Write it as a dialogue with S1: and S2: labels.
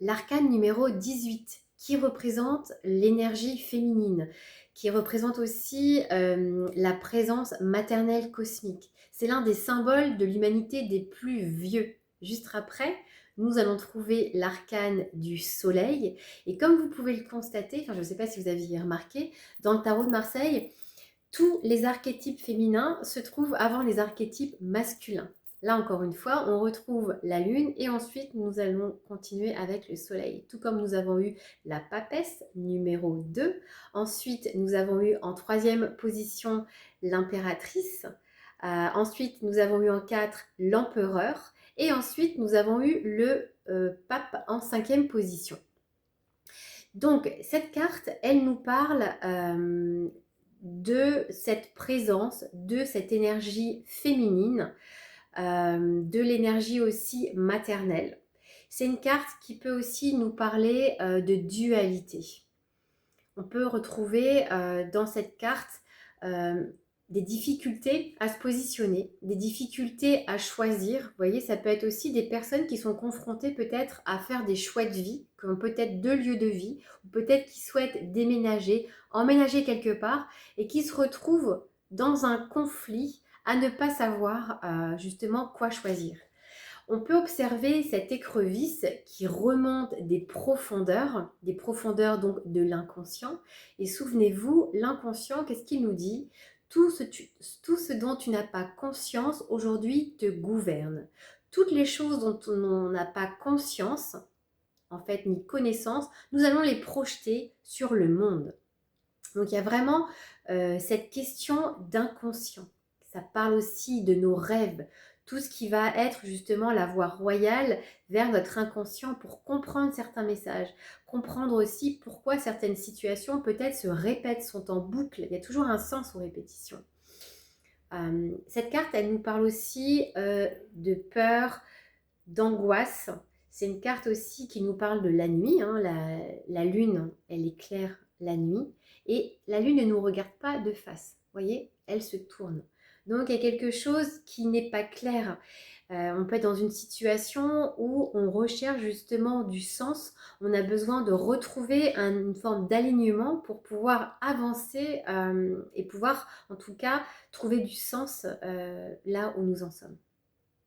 S1: l'arcane numéro 18 qui représente l'énergie féminine, qui représente aussi la présence maternelle cosmique. C'est l'un des symboles de l'humanité des plus vieux. Juste après, nous allons trouver l'arcane du soleil. Et comme vous pouvez le constater, enfin je ne sais pas si vous aviez remarqué, dans le tarot de Marseille, tous les archétypes féminins se trouvent avant les archétypes masculins. Là, encore une fois, on retrouve la lune et ensuite nous allons continuer avec le soleil. Tout comme nous avons eu la papesse numéro 2. Ensuite, nous avons eu en troisième position l'impératrice. Ensuite, nous avons eu en 4 l'empereur. Et ensuite, nous avons eu le pape en cinquième position. Donc, cette carte, elle nous parle de cette présence, de cette énergie féminine, de l'énergie aussi maternelle. C'est une carte qui peut aussi nous parler de dualité. On peut retrouver dans cette carte des difficultés à se positionner, des difficultés à choisir. Vous voyez, ça peut être aussi des personnes qui sont confrontées peut-être à faire des choix de vie, qui ont peut-être 2 lieux de vie, ou peut-être qui souhaitent déménager, emménager quelque part, et qui se retrouvent dans un conflit à ne pas savoir justement quoi choisir. On peut observer cette écrevisse qui remonte des profondeurs donc de l'inconscient. Et souvenez-vous, l'inconscient, qu'est-ce qu'il nous dit ? Tout ce dont tu n'as pas conscience aujourd'hui te gouverne. Toutes les choses dont on n'a pas conscience, en fait, ni connaissance, nous allons les projeter sur le monde. Donc il y a vraiment cette question d'inconscient. Ça parle aussi de nos rêves, tout ce qui va être justement la voie royale vers notre inconscient pour comprendre certains messages, comprendre aussi pourquoi certaines situations peut-être se répètent, sont en boucle. Il y a toujours un sens aux répétitions. Cette carte, elle nous parle aussi de peur, d'angoisse. C'est une carte aussi qui nous parle de la nuit. Hein. La lune, elle éclaire la nuit. Et la lune ne nous regarde pas de face. Vous voyez, elle se tourne. Donc, il y a quelque chose qui n'est pas clair. On peut être dans une situation où on recherche justement du sens. On a besoin de retrouver une forme d'alignement pour pouvoir avancer et pouvoir, en tout cas, trouver du sens là où nous en sommes.